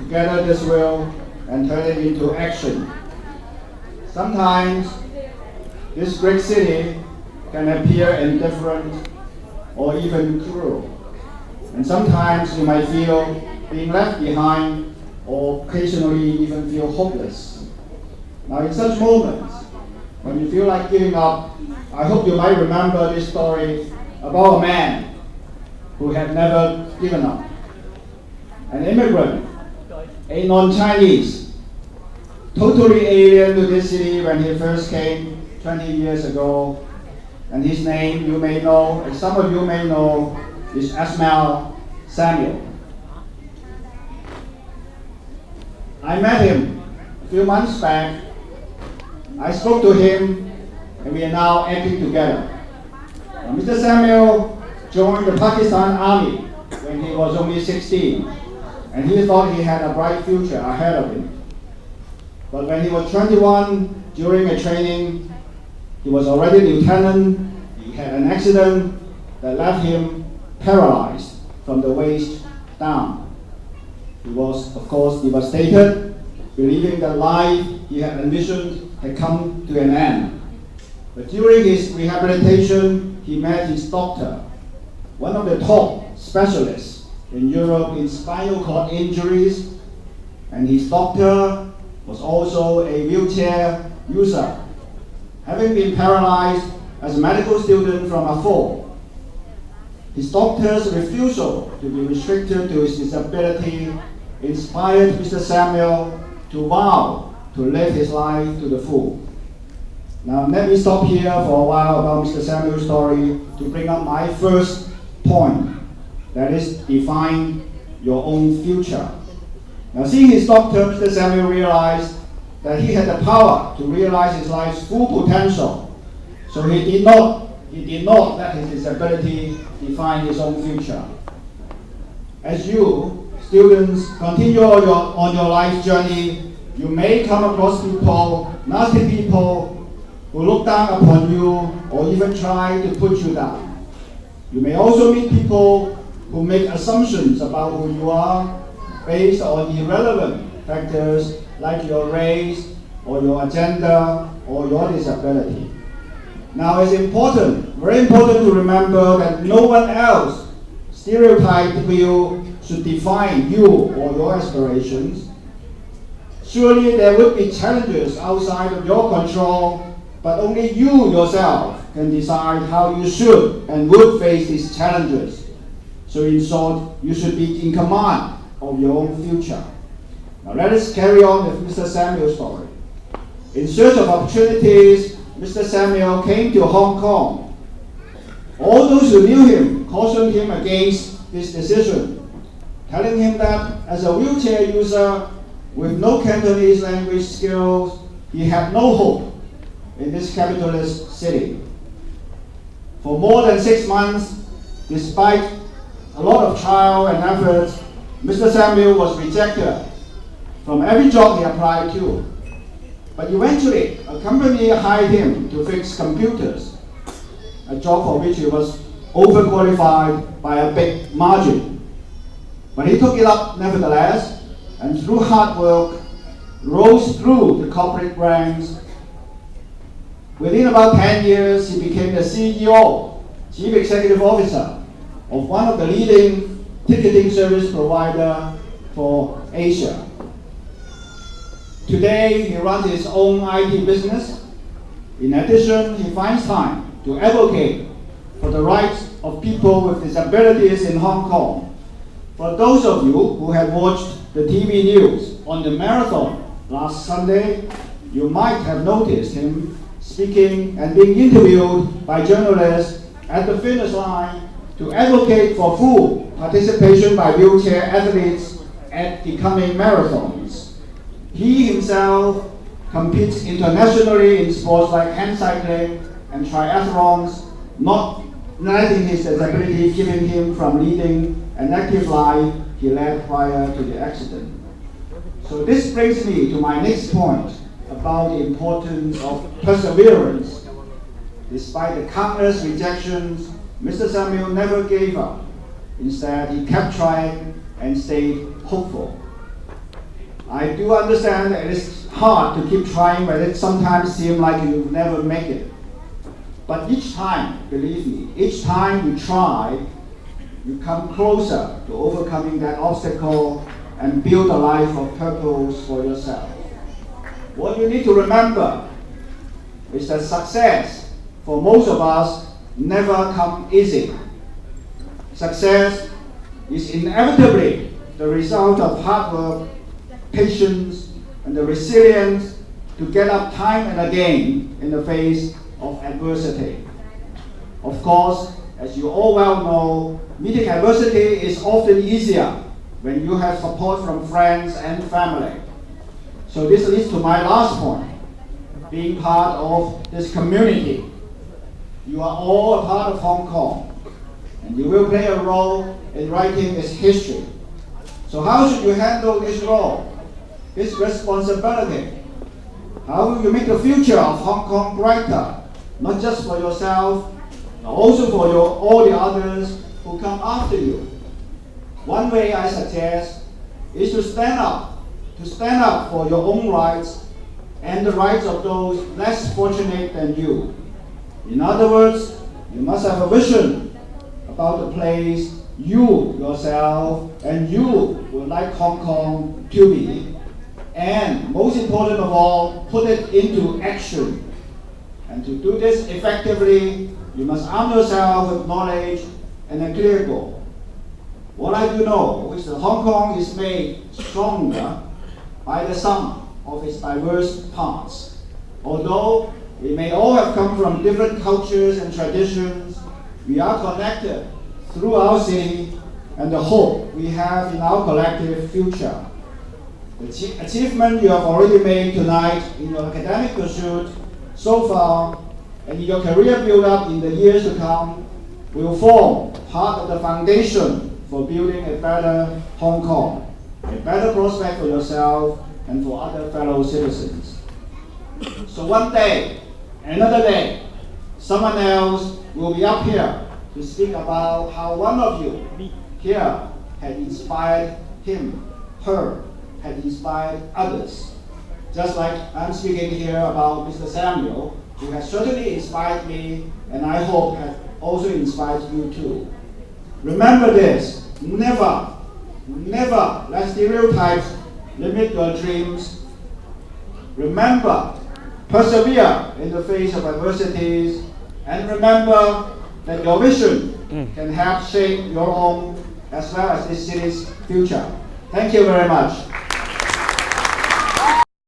to gather this will and turn it into action. Sometimes this great city can appear indifferent or even cruel. And sometimes you might feel being left behind or occasionally even feel hopeless. Now in such moments, when you feel like giving up, I hope you might remember this story about a man who had never given up. An immigrant, a non-Chinese, totally alien to this city when he first came 20 years ago. And his name, you may know, and some of you may know, is Ismail Samuel. I met him a few months back. I spoke to him, and we are now acting together. Mr. Samuel joined the Pakistan Army when he was only 16, and he thought he had a bright future ahead of him. But when he was 21, during a training, he was already lieutenant. He had an accident that left him paralyzed from the waist down. He was, of course, devastated, believing that life he had envisioned had come to an end. But during his rehabilitation, he met his doctor, one of the top specialists in Europe in spinal cord injuries, and his doctor was also a wheelchair user, having been paralyzed as a medical student from a fall. His doctor's refusal to be restricted to his disability inspired Mr. Samuel to vow to live his life to the full. Now let me stop here for a while about Mr. Samuel's story to bring up my first point, that is, define your own future. Now seeing his doctor, Mr. Samuel realized that he had the power to realize his life's full potential. So he did not let his disability define his own future. As you, students, continue on your life journey, you may come across people, nasty people, who look down upon you or even try to put you down. You may also meet people who make assumptions about who you are based on irrelevant factors like your race or your agenda or your disability. Now it's important, very important to remember that no one else stereotyped view should define you or your aspirations. Surely there would be challenges outside of your control, but only you yourself can decide how you should and would face these challenges. So in short, you should be in command of your own future. Now let us carry on with Mr. Samuel's story. In search of opportunities, Mr. Samuel came to Hong Kong. All those who knew him cautioned him against this decision, telling him that as a wheelchair user with no Cantonese language skills, he had no hope in this capitalist city. For more than 6 months, despite a lot of trial and efforts, Mr. Samuel was rejected from every job he applied to. But eventually, a company hired him to fix computers, a job for which he was overqualified by a big margin. But he took it up nevertheless, and through hard work, rose through the corporate ranks. Within about 10 years, he became the CEO, Chief Executive Officer, of one of the leading ticketing service provider for Asia. Today, he runs his own IT business. In addition, he finds time to advocate for the rights of people with disabilities in Hong Kong. For those of you who have watched the TV news on the marathon last Sunday, you might have noticed him speaking and being interviewed by journalists at the finish line to advocate for full participation by wheelchair athletes at the coming marathons. He himself competes internationally in sports like hand cycling and triathlons, not letting his disability keeping him from leading an active life he led prior to the accident. So this brings me to my next point about the importance of perseverance. Despite the countless rejections, Mr. Samuel never gave up. Instead, he kept trying and stayed hopeful. I do understand that it's hard to keep trying, but it sometimes seems like you never make it. But each time, believe me, each time you try, you come closer to overcoming that obstacle and build a life of purpose for yourself. What you need to remember is that success, for most of us, never comes easy. Success is inevitably the result of hard work, patience, and the resilience to get up time and again in the face of adversity. Of course, as you all well know, meeting adversity is often easier when you have support from friends and family. So this leads to my last point, being part of this community. You are all a part of Hong Kong, and you will play a role in writing its history. So how should you handle this role, this responsibility? How will you make the future of Hong Kong brighter, not just for yourself, but also for all the others who come after you? One way I suggest is to stand up for your own rights and the rights of those less fortunate than you. In other words, you must have a vision about the place you yourself and you would like Hong Kong to be, and most important of all, put it into action. And to do this effectively, you must arm yourself with knowledge and a clear goal. What I do know is that Hong Kong is made stronger by the sum of its diverse parts. Although we may all have come from different cultures and traditions, we are connected through our city and the hope we have in our collective future. The achievement you have already made tonight in your academic pursuit so far and in your career build-up in the years to come will form part of the foundation for building a better Hong Kong, a better prospect for yourself and for other fellow citizens. So one day, another day, someone else will be up here to speak about how one of you here had inspired him, her, had inspired others. Just like I'm speaking here about Mr. Samuel, who has certainly inspired me and I hope has also inspired you too. Remember this, never let stereotypes limit your dreams. Remember, persevere in the face of adversities, and remember that your vision can help shape your own as well as this city's future. Thank you very much.